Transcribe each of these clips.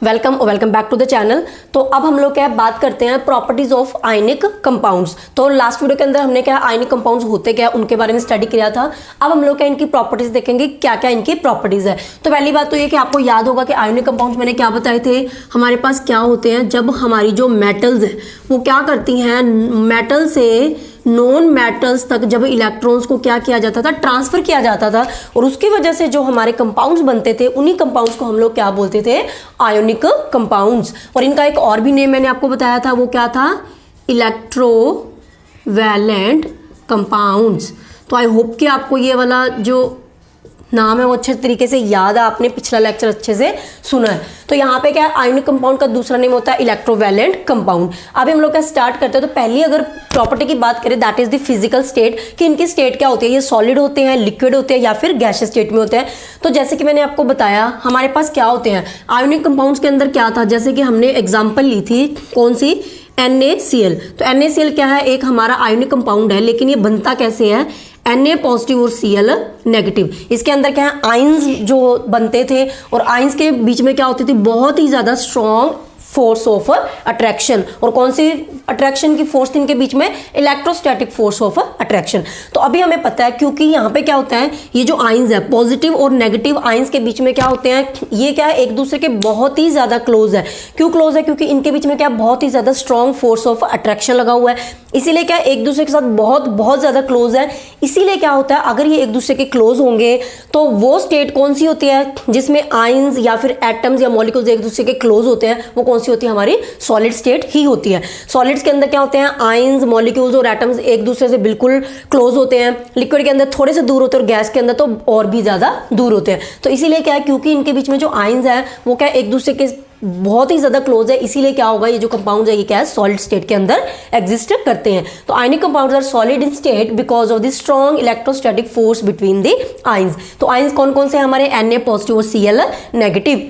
Welcome back to the channel. तो अब हम लोग क्या बात करते हैं प्रॉपर्टीज ऑफ आयनिक कंपाउंड्स। तो लास्ट वीडियो के अंदर हमने क्या आयनिक कंपाउंड्स होते क्या उनके बारे में स्टडी किया था। अब हम लोग क्या इनकी प्रॉपर्टीज देखेंगे, क्या क्या इनकी प्रॉपर्टीज है। तो पहली बात तो ये कि आपको याद होगा कि आयनिक कंपाउंड्स मैंने क्या बताए थे, हमारे पास क्या होते हैं जब हमारी जो मेटल्स है वो क्या करती हैं, मेटल से नॉन मेटल्स तक जब इलेक्ट्रॉन्स को क्या किया जाता था, ट्रांसफर किया जाता था, और उसकी वजह से जो हमारे कंपाउंड्स बनते थे उन्हीं कंपाउंड्स को हम लोग क्या बोलते थे, आयोनिक कंपाउंड्स। और इनका एक और भी नेम मैंने आपको बताया था, वो क्या था, इलेक्ट्रोवैलेंट कंपाउंड्स। तो आई होप कि आपको ये वाला जो नाम है वो अच्छे तरीके से याद है, आपने पिछला लेक्चर अच्छे से सुना है। तो यहाँ पे क्या है, आयनिक कंपाउंड का दूसरा नेम होता है इलेक्ट्रोवैलेंट कंपाउंड। अभी हम लोग क्या स्टार्ट करते हैं। तो पहली अगर प्रॉपर्टी की बात करें, that is the physical state, कि इनकी स्टेट क्या होती है, ये सॉलिड होते हैं, लिक्विड होते हैं या फिर गैसियस स्टेट में होते हैं। तो जैसे कि मैंने आपको बताया हमारे पास क्या होते हैं आयनिक कंपाउंड्स के अंदर, क्या था, जैसे कि हमने एग्जाम्पल ली थी कौन सी, NaCl। तो NaCl क्या है, एक हमारा आयनिक कंपाउंड है, लेकिन ये बनता कैसे है, Na पॉजिटिव और Cl नेगेटिव। इसके अंदर क्या है, आयंस जो बनते थे, और आयंस के बीच में क्या होती थी, बहुत ही ज्यादा स्ट्रॉन्ग फोर्स ऑफ अट्रैक्शन। और कौन सी अट्रैक्शन की फोर्स थी इनके बीच में, इलेक्ट्रोस्टैटिक फोर्स ऑफ अट्रैक्शन। तो अभी हमें पता है, क्योंकि यहाँ पे क्या होता है, ये जो आयंस है पॉजिटिव और नेगेटिव आयंस के बीच में क्या होते हैं, ये क्या है, एक दूसरे के बहुत ही ज्यादा क्लोज है। क्यों क्लोज है, क्योंकि इनके बीच में क्या बहुत ही ज्यादा स्ट्रॉन्ग फोर्स ऑफ अट्रैक्शन लगा हुआ है, इसीलिए क्या एक दूसरे के साथ बहुत ज्यादा क्लोज है। इसीलिए क्या होता है, अगर ये एक दूसरे के क्लोज होंगे तो वो स्टेट कौन सी होती है जिसमें आयंस या फिर एटम्स या मॉलिक्यूल्स एक दूसरे के क्लोज होते हैं, वो कौन सी होती है, हमारी सॉलिड स्टेट ही होती है। सॉलिड्स के अंदर क्या होते हैं, आयंस, मॉलिक्यूल्स और एटम्स एक दूसरे से बिल्कुल क्लोज होते हैं। लिक्विड के अंदर थोड़े से दूर होते हैं और गैस के अंदर तो और भी ज्यादा दूर होते हैं। तो इसीलिए क्या है, क्योंकि इनके बीच में जो आयंस है वो क्या एक दूसरे के बहुत ही ज्यादा क्लोज है, इसीलिए क्या होगा, ये जो कंपाउंड है ये क्या है, सॉलिड स्टेट के अंदर एग्जिस्ट करते हैं। तो ionic compounds are solid in state because of the strong electrostatic force between the ions. तो आयंस कौन कौन से हमारे, Na पॉजिटिव और Cl नेगेटिव।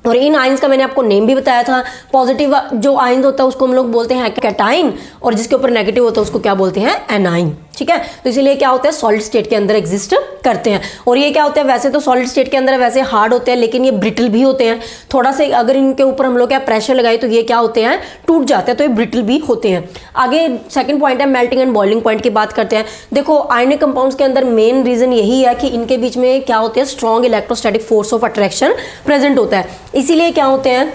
और इन आयंस का मैंने आपको नेम भी बताया था। पॉजिटिव जो आयंस होता है उसको हम लोग बोलते हैं कैटाइन, और जिसके ऊपर नेगेटिव होता है उसको क्या बोलते हैं, एनाइन। ठीक है, तो इसीलिए क्या होता है, सॉलिड स्टेट के अंदर एग्जिस्ट करते हैं। और ये क्या होता है, वैसे तो सॉलिड स्टेट के अंदर वैसे हार्ड होते हैं, लेकिन ये ब्रिटल भी होते हैं। थोड़ा सा अगर इनके ऊपर हम लोग क्या प्रेशर लगाए तो ये क्या होते हैं, टूट जाते हैं, तो ये ब्रिटल भी होते हैं। आगे सेकंड पॉइंट है मेल्टिंग एंड बॉइलिंग पॉइंट की बात करते हैं। देखो आयनिक कंपाउंड्स के अंदर मेन रीजन यही है कि इनके बीच में क्या होते हैं, strong electrostatic force of attraction present होता है। इसीलिए क्या होते हैं,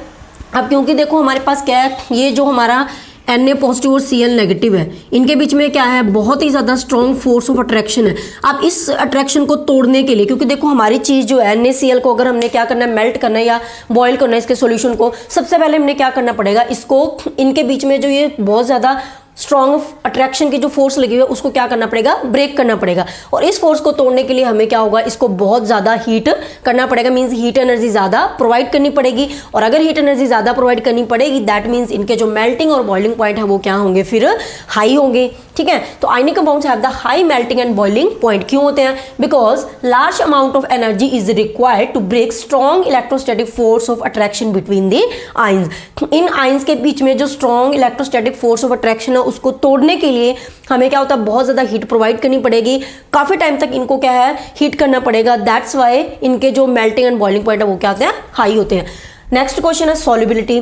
अब क्योंकि देखो हमारे पास क्या है, ये जो हमारा Na पॉजिटिव और Cl नेगेटिव है, इनके बीच में क्या है, बहुत ही ज्यादा स्ट्रॉन्ग फोर्स ऑफ अट्रैक्शन है। अब इस अट्रैक्शन को तोड़ने के लिए, क्योंकि देखो हमारी चीज जो है NaCl को अगर हमने क्या करना है, मेल्ट करना है या बॉयल करना है इसके सॉल्यूशन को, सबसे पहले हमने क्या करना पड़ेगा, इसको इनके बीच में जो ये बहुत ज्यादा स्ट्रॉन्ग अट्रैक्शन की जो फोर्स लगी हुई है उसको क्या करना पड़ेगा, ब्रेक करना पड़ेगा। और इस फोर्स को तोड़ने के लिए हमें क्या होगा, इसको बहुत ज्यादा हीट करना पड़ेगा, मींस हीट एनर्जी ज्यादा प्रोवाइड करनी पड़ेगी। और अगर हीट एनर्जी ज्यादा प्रोवाइड करनी पड़ेगी, दैट मींस इनके जो मेल्टिंग और बॉइलिंग पॉइंट है वो क्या होंगे, फिर हाई होंगे। ठीक है, तो ionic compounds have the high melting and boiling point. क्यों होते हैं, because large amount of energy is required to break strong electrostatic force of attraction between the ions. इन आयंस के बीच में जो strong electrostatic force of attraction है उसको तोड़ने के लिए हमें क्या होता है, बहुत ज्यादा हीट प्रोवाइड करनी पड़ेगी, काफी टाइम तक इनको क्या है, हीट करना पड़ेगा। दैट्स वाई इनके जो मेल्टिंग एंड बॉइलिंग पॉइंट है वो क्या होते हैं, हाई होते हैं। नेक्स्ट क्वेश्चन है सॉल्युबिलिटी।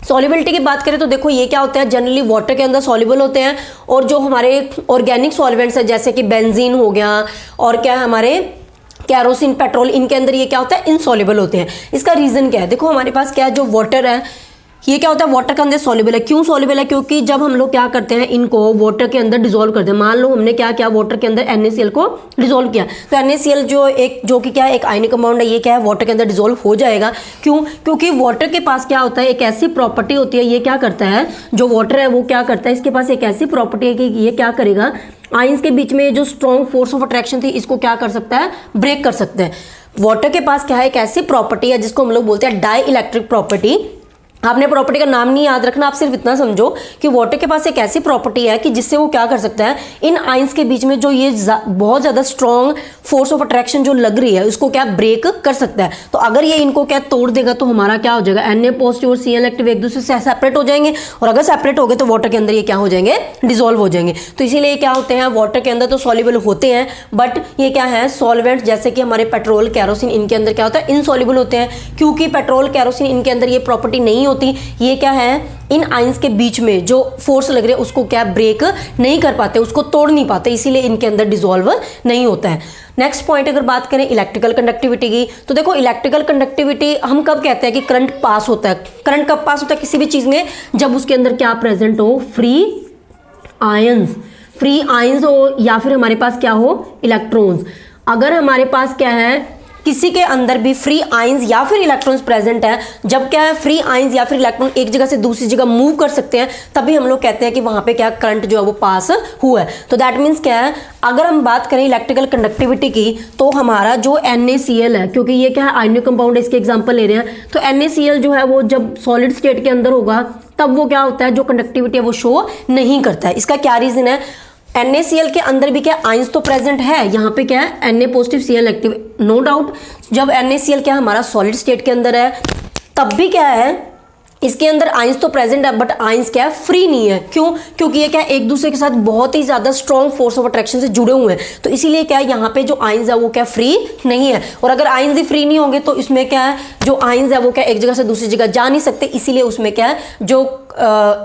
सॉल्युबिलिटी की बात करें तो देखो ये क्या होता है, जनरली वाटर के अंदर सॉल्युबल होते हैं, और जो हमारे ऑर्गेनिक सॉल्वेंट्स है जैसे कि बेंजीन हो गया और क्या है हमारे कैरोसिन, पेट्रोल, इनके अंदर ये क्या होता है, इनसॉल्युबल होते हैं। इसका रीजन क्या है, देखो हमारे पास क्या है, जो वाटर है ये क्या होता है, वाटर के अंदर सॉल्युबल है। क्यों सॉल्युबल है, क्योंकि जब हम लोग क्या करते हैं, इनको वाटर के अंदर डिसॉल्व करते हैं। मान लो हमने क्या किया, वाटर के अंदर NaCl को डिसॉल्व किया, तो NaCl जो कि क्या है, एक आयनिक कंपाउंड है, ये क्या है, वाटर के अंदर डिसॉल्व हो जाएगा। क्यों, क्योंकि वाटर के पास क्या होता है, एक ऐसी प्रॉपर्टी होती है, ये क्या करता है, जो वाटर है वो क्या करता है, इसके पास एक ऐसी प्रॉपर्टी है कि ये क्या करेगा, आयंस के बीच में जो स्ट्रॉन्ग फोर्स ऑफ अट्रैक्शन थी इसको क्या कर सकता है, ब्रेक कर सकते हैं। वाटर के पास क्या है, एक ऐसी प्रॉपर्टी है जिसको हम लोग बोलते हैं डाई इलेक्ट्रिक प्रॉपर्टी, आपने प्रॉपर्टी का नाम नहीं याद रखना, आप सिर्फ इतना समझो कि वाटर के पास एक ऐसी प्रॉपर्टी है कि जिससे वो क्या कर सकता है, इन आइंस के बीच में जो ये बहुत ज़्यादा स्ट्रॉन्ग फोर्स ऑफ अट्रैक्शन जो लग रही है उसको क्या ब्रेक कर सकता है। तो अगर ये इनको क्या तोड़ देगा तो हमारा क्या हो जाएगा, Na पॉजिटिव और Cl नेगेटिव एक दूसरे से सेपरेट हो जाएंगे, और अगर सेपरेट हो गए तो वाटर के अंदर ये क्या हो जाएंगे, डिजोल्व हो जाएंगे। तो इसीलिए क्या होते हैं, वाटर के अंदर तो सॉल्युबल होते हैं, बट ये क्या है, सॉल्वेंट, जैसे कि हमारे पेट्रोल, कैरोसिन, इनके अंदर क्या होता है, इनसॉल्युबल होते हैं, क्योंकि पेट्रोल, कैरोसिन इनके अंदर ये प्रॉपर्टी नहीं होती। ये क्या है, इन आइंस के बीच में जो फोर्स लग रही है उसको क्या ब्रेक नहीं कर पाते, उसको तोड़ नहीं पाते, इसीलिए इनके अंदर डिसॉल्व नहीं होता है। नेक्स्ट पॉइंट अगर बात करें इलेक्ट्रिकल कंडक्टिविटी की, तो देखो इलेक्ट्रिकल कंडक्टिविटी हम कब कहते हैं कि करंट पास होता है। करंट कब पास होता है किसी भी चीज में, जब उसके अंदर क्या प्रेजेंट हो, फ्री आयंस हो, या फिर हमारे पास क्या हो, इलेक्ट्रॉन्स। अगर हमारे पास क्या है, किसी के अंदर भी फ्री आयंस या फिर इलेक्ट्रॉन्स प्रेजेंट है, जब क्या है, फ्री आयंस या फिर इलेक्ट्रॉन एक जगह से दूसरी जगह मूव कर सकते हैं, तभी हम लोग कहते हैं कि वहां पे क्या करंट जो है वो पास हुआ है। तो दैट मीन्स क्या है, अगर हम बात करें इलेक्ट्रिकल कंडक्टिविटी की, तो हमारा जो NaCl है, क्योंकि ये क्या है, आयनिक कंपाउंड, इसके एग्जांपल ले रहे हैं, तो NaCl जो है वो जब सॉलिड स्टेट के अंदर होगा तब वो क्या होता है, जो कंडक्टिविटी है वो शो नहीं करता है। इसका क्या रीजन है, NaCl के अंदर भी क्या आयंस तो प्रेजेंट है, यहाँ पे क्या है, Na positive Cl negative, no doubt. जब NaCl क्या हमारा सॉलिड स्टेट के अंदर है, तब भी क्या है, इसके अंदर आयंस तो प्रेजेंट है, बट आयंस क्या है, फ्री नहीं है। क्यों, क्योंकि ये क्या है, एक दूसरे के साथ बहुत ही ज्यादा स्ट्रॉन्ग फोर्स ऑफ अट्रैक्शन से जुड़े हुए हैं, तो इसीलिए क्या है, यहाँ पे जो आयंस है वो क्या फ्री नहीं है। और अगर आयंस ही फ्री नहीं होंगे तो इसमें क्या है, जो आयंस है वो क्या एक जगह से दूसरी जगह जा नहीं सकते, इसीलिए उसमें क्या है, जो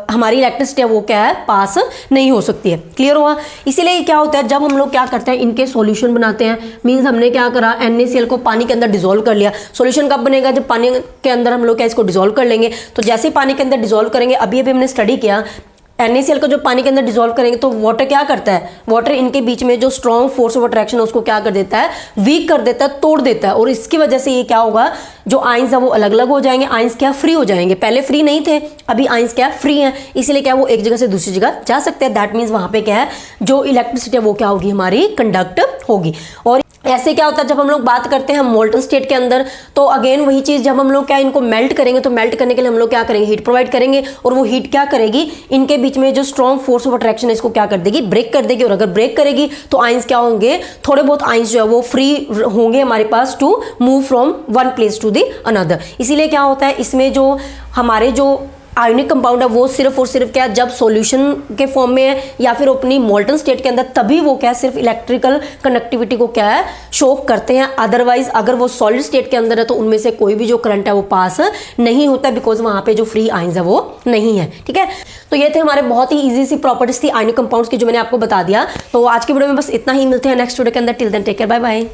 हमारी इलेक्ट्रिसिटी है वो क्या है, पास नहीं हो सकती है। क्लियर हुआ। इसीलिए क्या होता है, जब हम लोग क्या करते हैं, इनके सॉल्यूशन बनाते हैं, मींस हमने क्या करा, NaCl को पानी के अंदर डिसॉल्व कर लिया। सॉल्यूशन कब बनेगा, जब पानी के अंदर हम लोग क्या इसको डिसॉल्व कर लेंगे। तो जैसे पानी के अंदर डिसॉल्व करेंगे, अभी हमने स्टडी किया, NaCl को जो पानी के अंदर डिसॉल्व करेंगे तो वाटर क्या करता है, वाटर इनके बीच में जो स्ट्रॉन्ग फोर्स ऑफ अट्रैक्शन है उसको क्या कर देता है, वीक कर देता है, तोड़ देता है, और इसकी वजह से ये क्या होगा, जो आयंस है वो अलग अलग हो जाएंगे, आयंस क्या फ्री हो जाएंगे। पहले फ्री नहीं थे, अभी आयंस क्या फ्री हैं, इसीलिए क्या वो एक जगह से दूसरी जगह जा सकते हैं। दैट मीन्स वहां पे क्या है, जो इलेक्ट्रिसिटी है वो क्या होगी, हमारी कंडक्ट होगी। और ऐसे क्या होता है, जब हम लोग बात करते हैं मोल्टन स्टेट के अंदर, तो अगेन वही चीज, जब हम लोग क्या इनको मेल्ट करेंगे, तो मेल्ट करने के लिए हम लोग क्या करेंगे, हीट प्रोवाइड करेंगे, और वो हीट क्या करेगी, इनके बीच में जो स्ट्रॉन्ग फोर्स ऑफ अट्रैक्शन है इसको क्या कर देगी, ब्रेक कर देगी। और अगर ब्रेक करेगी तो आयंस क्या होंगे, थोड़े बहुत आयंस जो है वो फ्री होंगे हमारे पास to move from one place to the another. इसीलिए क्या होता है, इसमें जो हमारे जो आयोनिक कंपाउंड है वो सिर्फ और सिर्फ क्या, जब सॉल्यूशन के फॉर्म में है या फिर अपनी मोल्टन स्टेट के अंदर, तभी वो क्या सिर्फ इलेक्ट्रिकल कंडक्टिविटी को क्या है, शो करते हैं। अदरवाइज अगर वो सॉलिड स्टेट के अंदर है तो उनमें से कोई भी जो करंट है वो पास नहीं होता, बिकॉज वहां पे जो फ्री आयंस है वो नहीं है। ठीक है, तो ये थे हमारे बहुत ही ईजी सी प्रॉपर्टीज थी आयोनिक कंपाउंड्स की, जो मैंने आपको बता दिया। तो आज की वीडियो में बस इतना ही, मिलते हैं नेक्स्ट वीडियो के अंदर। Till then take care, bye bye.